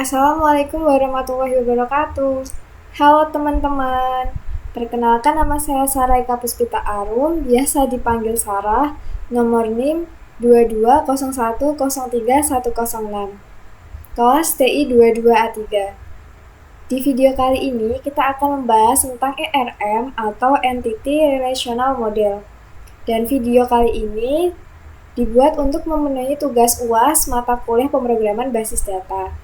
Assalamualaikum warahmatullahi wabarakatuh. Halo teman-teman, perkenalkan nama saya Saraika Puspita Arum, biasa dipanggil Sarah, nomor NIM 2201031106, kelas TI 22A3. Di video kali ini kita akan membahas tentang ERM atau Entity Relational Model. Dan video kali ini dibuat untuk memenuhi tugas UAS mata kuliah pemrograman basis data.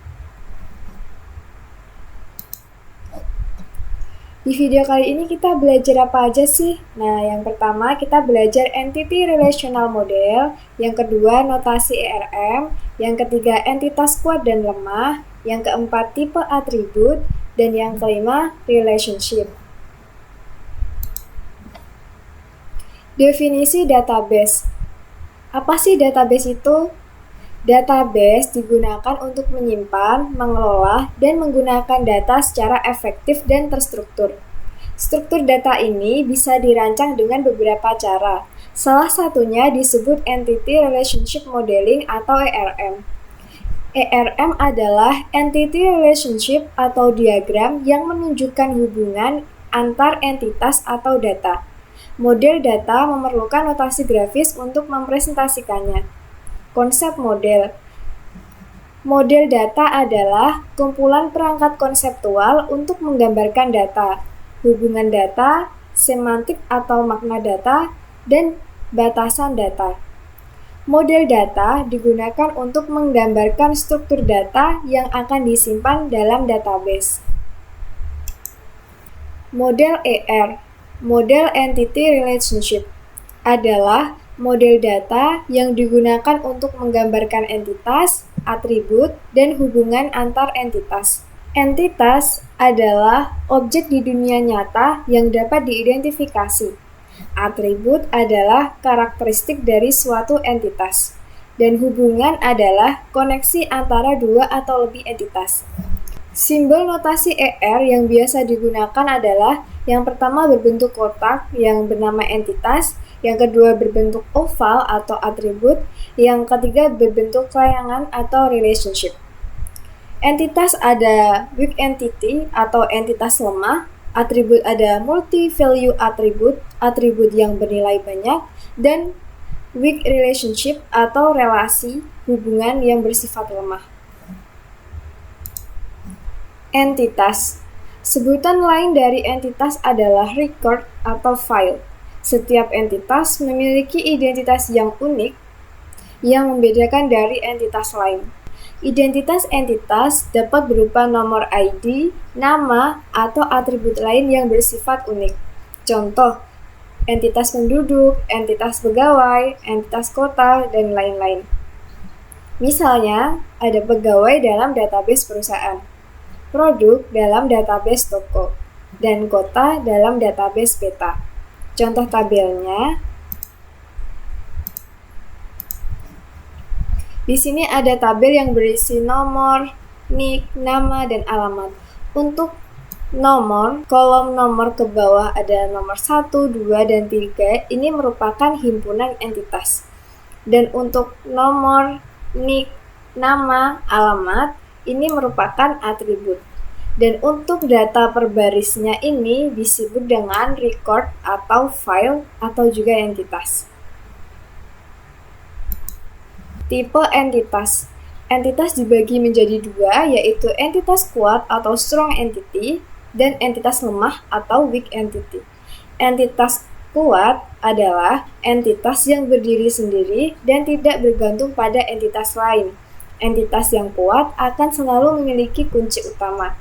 Di video kali ini kita belajar apa aja sih? Nah, yang pertama kita belajar Entity Relational Model, yang kedua notasi ERM, yang ketiga entitas kuat dan lemah, yang keempat tipe atribut, dan yang kelima relationship. Definisi database. Apa sih database itu? Database digunakan untuk menyimpan, mengelola, dan menggunakan data secara efektif dan terstruktur. Struktur data ini bisa dirancang dengan beberapa cara. Salah satunya disebut Entity Relationship Modeling atau ERM. ERM adalah Entity Relationship atau diagram yang menunjukkan hubungan antar entitas atau data. Model data memerlukan notasi grafis untuk mempresentasikannya. Konsep model. Model data adalah kumpulan perangkat konseptual untuk menggambarkan data, hubungan data, semantik atau makna data, dan batasan data. Model data digunakan untuk menggambarkan struktur data yang akan disimpan dalam database. Model ER, Model Entity Relationship, adalah model data yang digunakan untuk menggambarkan entitas, atribut, dan hubungan antar entitas. Entitas adalah objek di dunia nyata yang dapat diidentifikasi. Atribut adalah karakteristik dari suatu entitas. Dan hubungan adalah koneksi antara dua atau lebih entitas. Simbol notasi ER yang biasa digunakan adalah yang pertama berbentuk kotak yang bernama entitas, yang kedua berbentuk oval atau atribut, yang ketiga berbentuk layangan atau relationship. Entitas ada weak entity atau entitas lemah, atribut ada multi-value atribut, atribut yang bernilai banyak, dan weak relationship atau relasi hubungan yang bersifat lemah. Entitas. Sebutan lain dari entitas adalah record atau file. Setiap entitas memiliki identitas yang unik yang membedakan dari entitas lain. Identitas entitas dapat berupa nomor ID, nama, atau atribut lain yang bersifat unik. Contoh, entitas penduduk, entitas pegawai, entitas kota, dan lain-lain. Misalnya, ada pegawai dalam database perusahaan, produk dalam database toko, dan kota dalam database peta. Contoh tabelnya, di sini ada tabel yang berisi nomor, NIK, nama, dan alamat. Untuk nomor, kolom nomor ke bawah ada nomor 1, 2, dan 3, ini merupakan himpunan entitas. Dan untuk nomor, NIK, nama, alamat, ini merupakan atribut. Dan untuk data per barisnya ini disebut dengan record atau file atau juga entitas. Tipe entitas. Entitas dibagi menjadi dua, yaitu entitas kuat atau strong entity dan entitas lemah atau weak entity. Entitas kuat adalah entitas yang berdiri sendiri dan tidak bergantung pada entitas lain. Entitas yang kuat akan selalu memiliki kunci utama.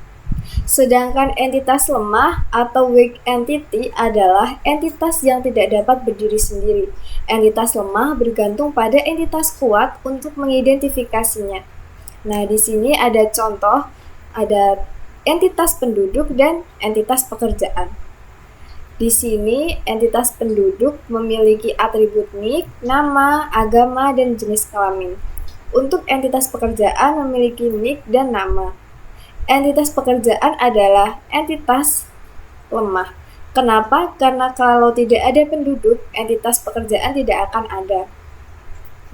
Sedangkan entitas lemah atau weak entity adalah entitas yang tidak dapat berdiri sendiri. Entitas lemah bergantung pada entitas kuat untuk mengidentifikasinya. Nah, di sini ada contoh, ada entitas penduduk dan entitas pekerjaan. Di sini entitas penduduk memiliki atribut NIK, nama, agama, dan jenis kelamin. Untuk entitas pekerjaan memiliki NIK dan nama. Entitas pekerjaan adalah entitas lemah. Kenapa? Karena kalau tidak ada penduduk, entitas pekerjaan tidak akan ada.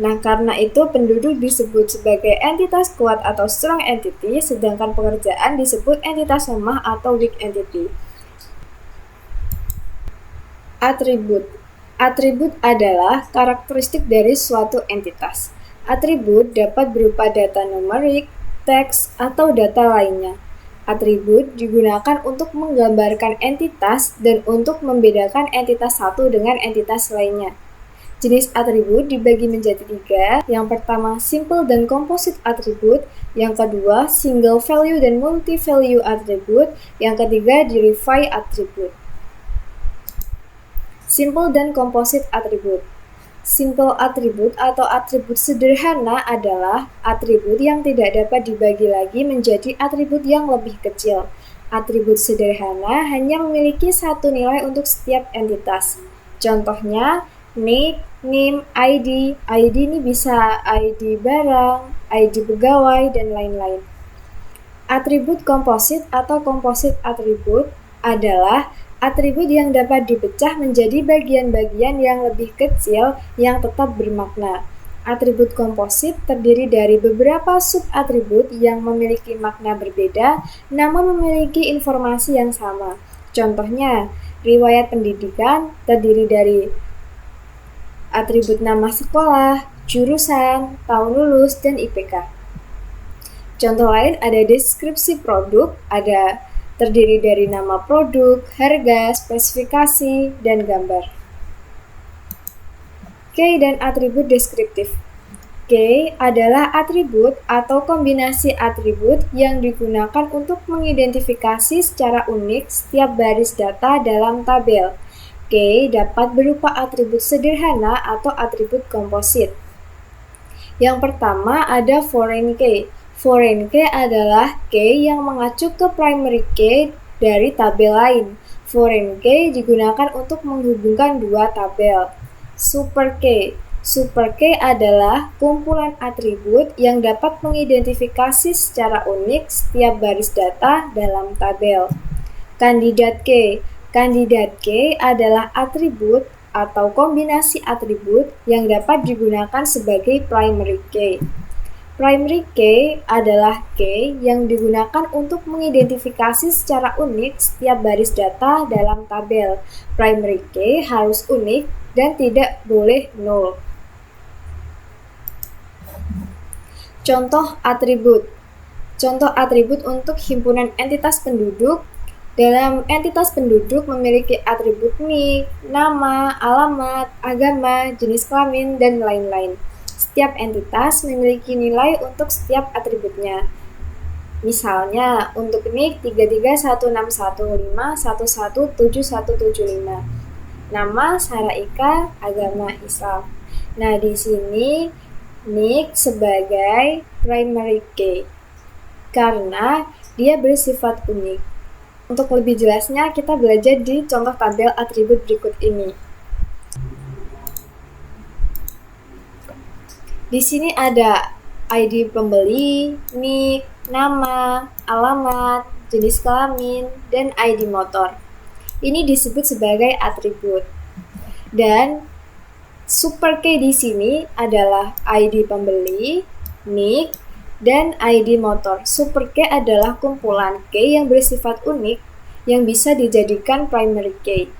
Nah, karena itu penduduk disebut sebagai entitas kuat atau strong entity, sedangkan pekerjaan disebut entitas lemah atau weak entity. Atribut. Atribut adalah karakteristik dari suatu entitas. Atribut dapat berupa data numerik, teks, atau data lainnya. Atribut digunakan untuk menggambarkan entitas dan untuk membedakan entitas satu dengan entitas lainnya. Jenis atribut dibagi menjadi 3. Yang pertama, simple dan composite atribut. Yang kedua, single value dan multi value atribut. Yang ketiga, derivative atribut. Simple dan composite atribut. Simple atribut atau atribut sederhana adalah atribut yang tidak dapat dibagi lagi menjadi atribut yang lebih kecil. Atribut sederhana hanya memiliki satu nilai untuk setiap entitas. Contohnya, nick, name, ID. ID ini bisa ID barang, ID pegawai, dan lain-lain. Atribut komposit atau composite atribut adalah atribut yang dapat dipecah menjadi bagian-bagian yang lebih kecil yang tetap bermakna. Atribut komposit terdiri dari beberapa sub-atribut yang memiliki makna berbeda namun memiliki informasi yang sama. Contohnya, riwayat pendidikan terdiri dari atribut nama sekolah, jurusan, tahun lulus, dan IPK. Contoh lain ada deskripsi produk, terdiri dari nama produk, harga, spesifikasi, dan gambar. Key dan atribut deskriptif. Key adalah atribut atau kombinasi atribut yang digunakan untuk mengidentifikasi secara unik setiap baris data dalam tabel. Key dapat berupa atribut sederhana atau atribut komposit. Yang pertama ada foreign key. Foreign key adalah key yang mengacu ke primary key dari tabel lain. Foreign key digunakan untuk menghubungkan dua tabel. Super key. Super key adalah kumpulan atribut yang dapat mengidentifikasi secara unik setiap baris data dalam tabel. Candidate key. Candidate key adalah atribut atau kombinasi atribut yang dapat digunakan sebagai primary key. Primary key adalah key yang digunakan untuk mengidentifikasi secara unik setiap baris data dalam tabel. Primary key harus unik dan tidak boleh null. Contoh atribut. Contoh atribut untuk himpunan entitas penduduk. Dalam entitas penduduk memiliki atribut nick, nama, alamat, agama, jenis kelamin, dan lain-lain. Setiap entitas memiliki nilai untuk setiap atributnya. Misalnya, untuk nick 33161511775. Nama Sarah Ika, agama Islam. Nah, di sini nick sebagai primary key karena dia bersifat unik. Untuk lebih jelasnya, kita belajar di contoh tabel atribut berikut ini. Di sini ada ID pembeli, nick, nama, alamat, jenis kelamin, dan ID motor. Ini disebut sebagai atribut. Dan super key di sini adalah ID pembeli, nick, dan ID motor. Super key adalah kumpulan key yang bersifat unik yang bisa dijadikan primary key.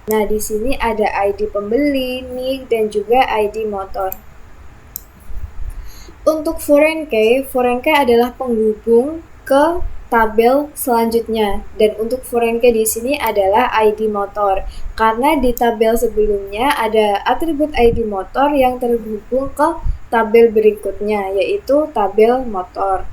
Nah, di sini ada ID pembeli, nick, dan juga ID motor. Untuk foreign key adalah penghubung ke tabel selanjutnya. Dan untuk foreign key di sini adalah ID motor. Karena di tabel sebelumnya ada atribut ID motor yang terhubung ke tabel berikutnya, yaitu tabel motor.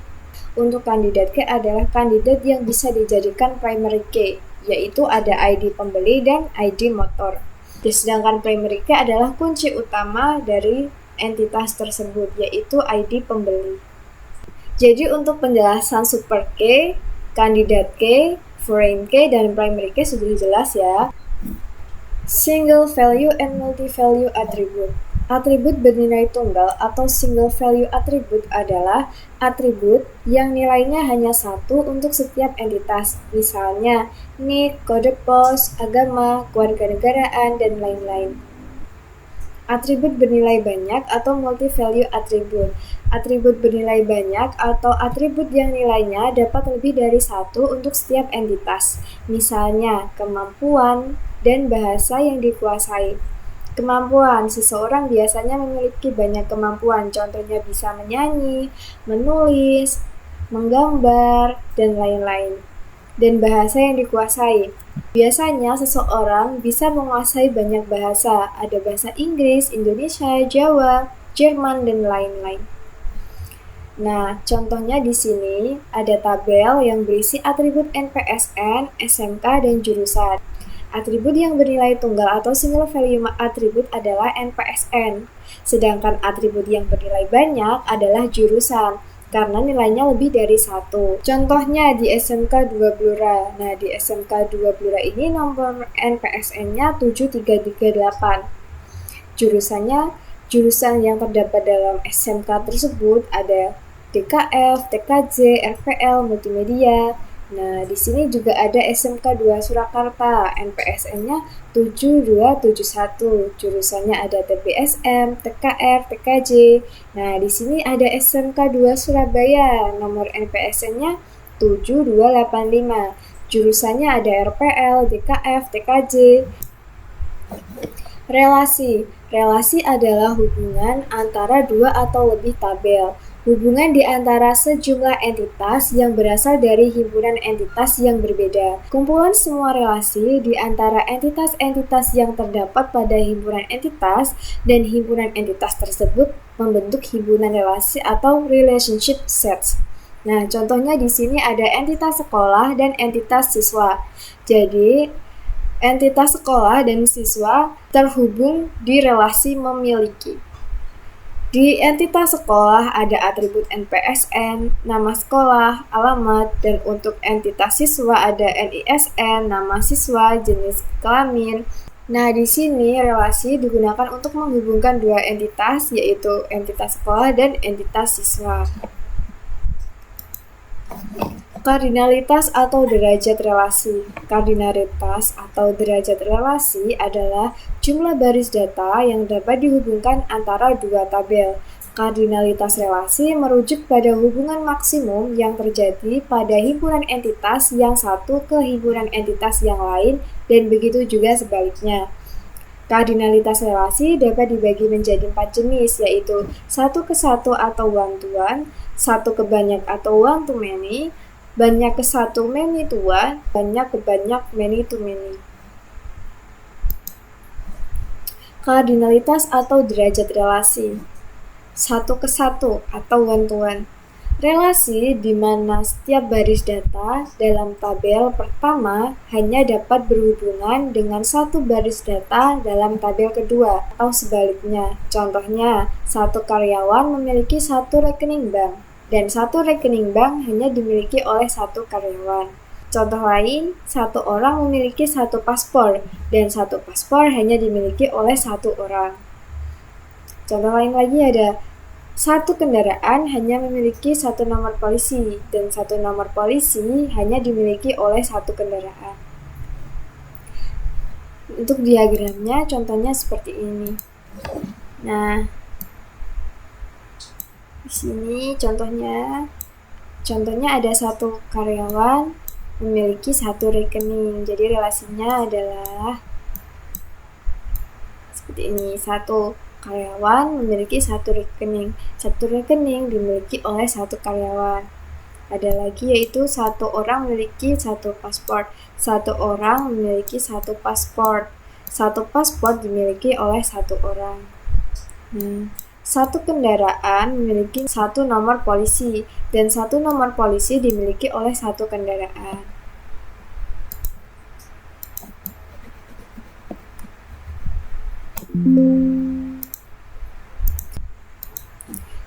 Untuk kandidat key adalah kandidat yang bisa dijadikan primary key, yaitu ada ID pembeli dan ID motor. Sedangkan primary key adalah kunci utama dari entitas tersebut, yaitu ID pembeli. Jadi untuk penjelasan super key, candidate key, foreign key, dan primary key sudah jelas ya. Single value and multi value attribute. Atribut bernilai tunggal atau single value attribute adalah atribut yang nilainya hanya satu untuk setiap entitas, misalnya nick, kode pos, agama, kewarganegaraan, dan lain-lain. Atribut bernilai banyak atau multi-value atribut. Atribut bernilai banyak atau atribut yang nilainya dapat lebih dari satu untuk setiap entitas. Misalnya, kemampuan dan bahasa yang dikuasai. Kemampuan, seseorang biasanya memiliki banyak kemampuan, contohnya bisa menyanyi, menulis, menggambar, dan lain-lain. Dan bahasa yang dikuasai. Biasanya seseorang bisa menguasai banyak bahasa, ada bahasa Inggris, Indonesia, Jawa, Jerman, dan lain-lain. Nah, contohnya di sini ada tabel yang berisi atribut NPSN, SMK, dan jurusan. Atribut yang bernilai tunggal atau single value atribut adalah NPSN, sedangkan atribut yang bernilai banyak adalah jurusan, karena nilainya lebih dari satu. Contohnya di SMK 2 Blora. Nah, di SMK 2 Blora ini nomor NPSN-nya 7338. Jurusan yang terdapat dalam SMK tersebut ada DKF, TKJ, RPL, Multimedia. Nah, di sini juga ada SMK 2 Surakarta, NPSN-nya 7271. Jurusannya ada TBSM, TKR, TKJ. Nah, di sini ada SMK 2 Surabaya, nomor NPSN-nya 7285. Jurusannya ada RPL, DKF, TKJ. Relasi adalah hubungan antara dua atau lebih tabel. Hubungan di antara sejumlah entitas yang berasal dari himpunan entitas yang berbeda. Kumpulan semua relasi di antara entitas-entitas yang terdapat pada himpunan entitas dan himpunan entitas tersebut membentuk himpunan relasi atau relationship sets. Nah, contohnya di sini ada entitas sekolah dan entitas siswa. Jadi, entitas sekolah dan siswa terhubung di relasi memiliki. Di entitas sekolah ada atribut NPSN, nama sekolah, alamat, dan untuk entitas siswa ada NISN, nama siswa, jenis kelamin. Nah, di sini relasi digunakan untuk menghubungkan dua entitas, yaitu entitas sekolah dan entitas siswa. Kardinalitas atau derajat relasi. Kardinalitas atau derajat relasi adalah jumlah baris data yang dapat dihubungkan antara dua tabel. Kardinalitas relasi merujuk pada hubungan maksimum yang terjadi pada himpunan entitas yang satu ke himpunan entitas yang lain dan begitu juga sebaliknya. Kardinalitas relasi dapat dibagi menjadi 4 jenis, yaitu 1 ke 1 atau one to one, 1 ke banyak atau one to many, banyak ke satu many to one, banyak ke banyak many to many. Kardinalitas atau derajat relasi. 1 ke 1 atau one to one. Relasi di mana setiap baris data dalam tabel pertama hanya dapat berhubungan dengan satu baris data dalam tabel kedua atau sebaliknya. Contohnya, satu karyawan memiliki satu rekening bank dan satu rekening bank hanya dimiliki oleh satu karyawan. Contoh lain, satu orang memiliki satu paspor dan satu paspor hanya dimiliki oleh satu orang. Contoh lain lagi ada satu kendaraan hanya memiliki satu nomor polisi dan satu nomor polisi hanya dimiliki oleh satu kendaraan. Untuk diagramnya contohnya seperti ini. Nah, di sini contohnya ada satu karyawan memiliki satu rekening. Jadi relasinya adalah seperti ini. Satu karyawan memiliki satu rekening. Satu rekening dimiliki oleh satu karyawan. Ada lagi yaitu satu orang memiliki satu paspor. Satu orang memiliki satu paspor. Satu paspor dimiliki oleh satu orang. Satu kendaraan memiliki satu nomor polisi dan satu nomor polisi dimiliki oleh satu kendaraan.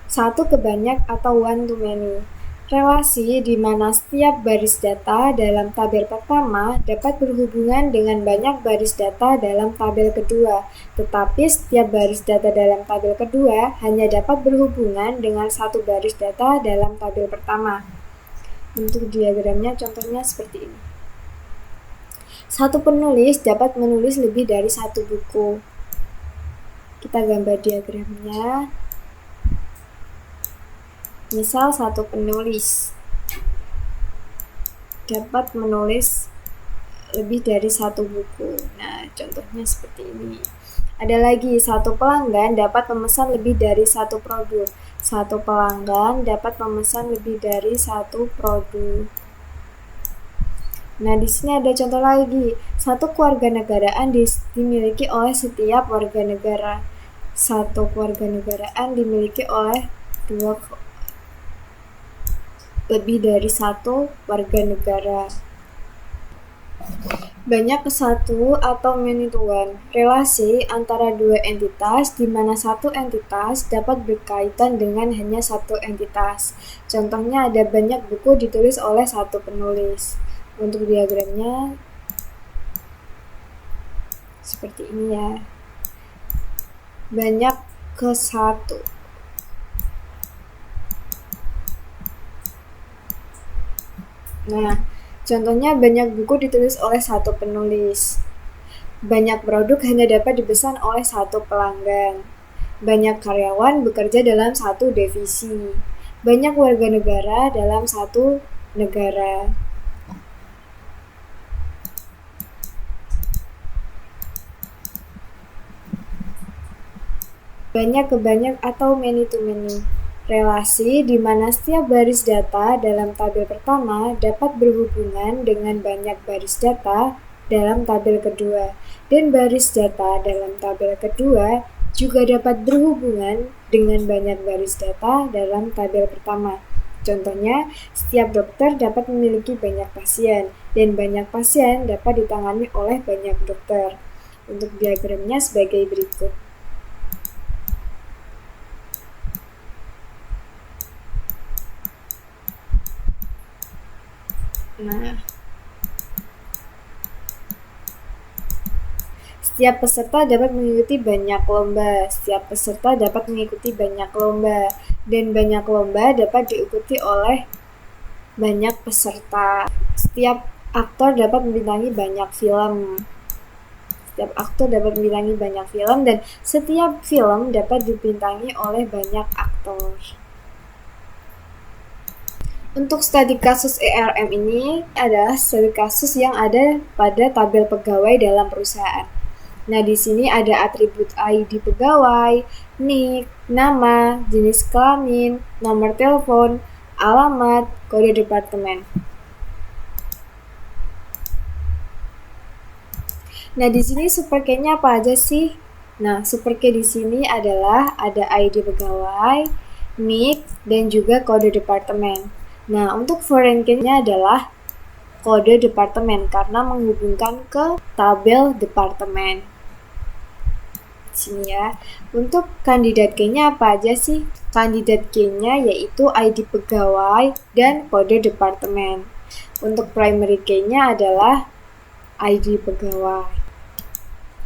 Satu ke banyak atau one to many. Relasi di mana setiap baris data dalam tabel pertama dapat berhubungan dengan banyak baris data dalam tabel kedua, tetapi setiap baris data dalam tabel kedua hanya dapat berhubungan dengan satu baris data dalam tabel pertama. Untuk diagramnya contohnya seperti ini. Satu penulis dapat menulis lebih dari satu buku. Kita gambar diagramnya. Misal satu penulis dapat menulis lebih dari satu buku. Nah, contohnya seperti ini. Ada lagi, satu pelanggan dapat memesan lebih dari satu produk. Satu pelanggan dapat memesan lebih dari satu produk. Nah, di sini ada contoh lagi. Satu kewarganegaraan dimiliki oleh setiap warga negara. Satu kewarganegaraan dimiliki oleh lebih dari satu warga negara. Banyak kesatu atau many-to-one, relasi antara dua entitas di mana satu entitas dapat berkaitan dengan hanya satu entitas. Contohnya ada banyak buku ditulis oleh satu penulis. Untuk diagramnya seperti ini ya. Banyak kesatu. Nah, contohnya banyak buku ditulis oleh satu penulis. Banyak produk hanya dapat dipesan oleh satu pelanggan. Banyak karyawan bekerja dalam satu divisi. Banyak warga negara dalam satu negara. Banyak ke banyak atau many to many. Relasi di mana setiap baris data dalam tabel pertama dapat berhubungan dengan banyak baris data dalam tabel kedua, dan baris data dalam tabel kedua juga dapat berhubungan dengan banyak baris data dalam tabel pertama. Contohnya, setiap dokter dapat memiliki banyak pasien, dan banyak pasien dapat ditangani oleh banyak dokter. Untuk diagramnya sebagai berikut. Nah, setiap peserta dapat mengikuti banyak lomba. Setiap peserta dapat mengikuti banyak lomba, dan banyak lomba dapat diikuti oleh banyak peserta. Setiap aktor dapat membintangi banyak film. Setiap aktor dapat membintangi banyak film, dan setiap film dapat dibintangi oleh banyak aktor. Untuk studi kasus ERM ini adalah studi kasus yang ada pada tabel pegawai dalam perusahaan. Nah, di sini ada atribut ID pegawai, NIK, nama, jenis kelamin, nomor telepon, alamat, kode departemen. Nah, di sini super key-nya apa aja sih? Nah, super key di sini adalah ada ID pegawai, NIK, dan juga kode departemen. Nah, untuk foreign key-nya adalah kode departemen karena menghubungkan ke tabel departemen. Sini ya. Untuk kandidat key-nya apa aja sih? Kandidat key-nya yaitu ID pegawai dan kode departemen. Untuk primary key-nya adalah ID pegawai.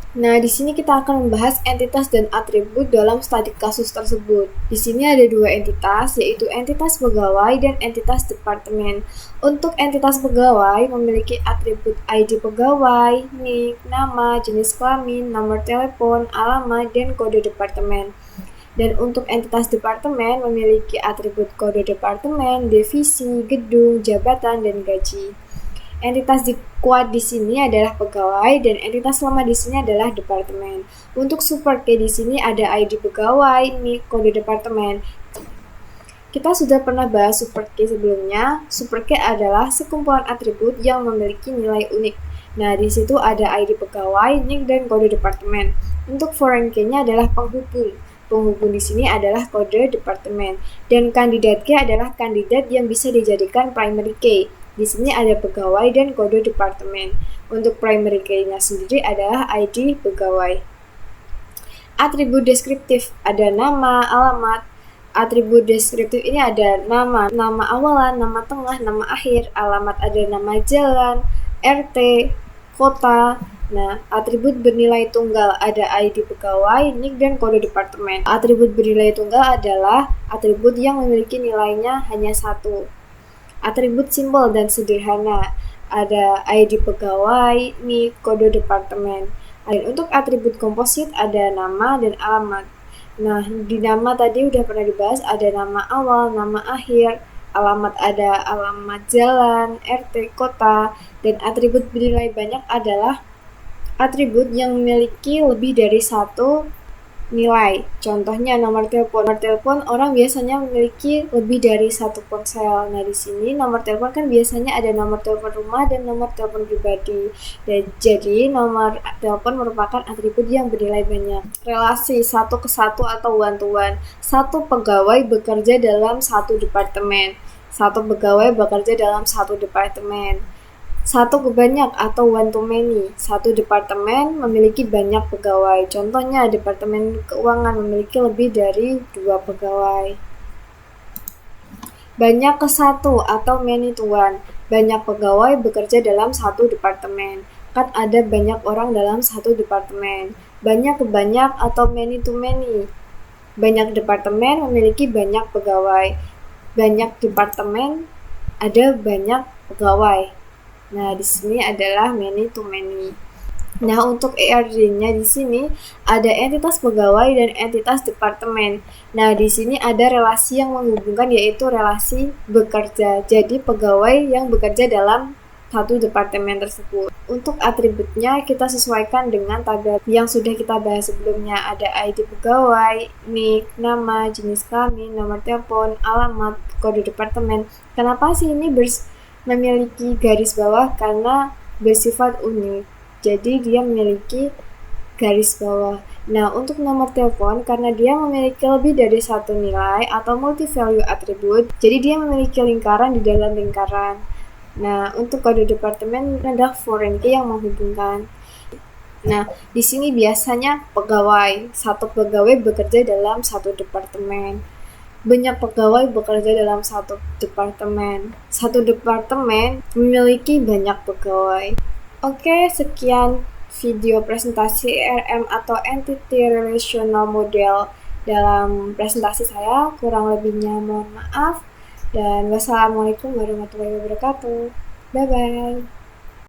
Nah, di sini kita akan membahas entitas dan atribut dalam studi kasus tersebut. Di sini ada dua entitas, yaitu entitas pegawai dan entitas departemen. Untuk entitas pegawai memiliki atribut ID pegawai, NIK, nama, jenis kelamin, nomor telepon, alamat, dan kode departemen. Dan untuk entitas departemen memiliki atribut kode departemen, divisi, gedung, jabatan, dan gaji. Entitas kuat di sini adalah pegawai dan entitas lemah di sini adalah departemen. Untuk super key di sini ada ID pegawai, NIK, kode departemen. Kita sudah pernah bahas super key sebelumnya. Super key adalah sekumpulan atribut yang memiliki nilai unik. Nah, di situ ada ID pegawai, NIK, dan kode departemen. Untuk foreign key-nya adalah penghubung. Penghubung di sini adalah kode departemen. Dan kandidat key adalah kandidat yang bisa dijadikan primary key. Di sini ada pegawai dan kode departemen. Untuk primary key-nya sendiri adalah ID pegawai. Atribut deskriptif ada nama, alamat. Atribut deskriptif ini ada nama awalan, nama tengah, nama akhir, alamat ada nama jalan, RT, kota. Nah, atribut bernilai tunggal ada ID pegawai, NIK, dan kode departemen. Atribut bernilai tunggal adalah atribut yang memiliki nilainya hanya satu. Atribut simbol dan sederhana ada ID pegawai, NIK, kode departemen. Dan untuk atribut komposit ada nama dan alamat. Nah, di nama tadi udah pernah dibahas, ada nama awal, nama akhir, alamat ada alamat jalan, RT, kota, dan atribut bernilai banyak adalah atribut yang memiliki lebih dari satu nilai. Contohnya nomor telepon. Nomor telepon orang biasanya memiliki lebih dari satu ponsel. Nah, di sini nomor telepon kan biasanya ada nomor telepon rumah dan nomor telepon pribadi. Dan jadi nomor telepon merupakan atribut yang bernilai banyak. Relasi satu ke satu atau one to one. Satu pegawai bekerja dalam satu departemen. Satu pegawai bekerja dalam satu departemen. Satu ke banyak atau one to many. Satu departemen memiliki banyak pegawai. Contohnya, departemen keuangan memiliki lebih dari 2 pegawai. Banyak ke satu atau many to one. Banyak pegawai bekerja dalam satu departemen. Kan ada banyak orang dalam satu departemen. Banyak ke banyak atau many to many. Banyak departemen memiliki banyak pegawai. Banyak departemen ada banyak pegawai. Nah, di sini adalah many to many. Nah, untuk ERD-nya di sini ada entitas pegawai dan entitas departemen. Nah, di sini ada relasi yang menghubungkan, yaitu relasi bekerja. Jadi, pegawai yang bekerja dalam satu departemen tersebut. Untuk atributnya kita sesuaikan dengan tabel yang sudah kita bahas sebelumnya. Ada ID pegawai, NIK, nama, jenis kelamin, nomor telepon, alamat, kode departemen. Kenapa sih ini memiliki garis bawah? Karena bersifat unik, jadi dia memiliki garis bawah. Nah, untuk nomor telepon, karena dia memiliki lebih dari satu nilai atau multi-value attribute, jadi dia memiliki lingkaran di dalam lingkaran. Nah, untuk kode departemen adalah foreign key yang menghubungkan. Nah, di sini biasanya pegawai, satu pegawai bekerja dalam satu departemen. Banyak pegawai bekerja dalam satu departemen. Satu departemen memiliki banyak pegawai. Oke, sekian video presentasi RM atau Entity Relational Model dalam presentasi saya. Kurang lebihnya mohon maaf. Dan wassalamualaikum warahmatullahi wabarakatuh. Bye-bye.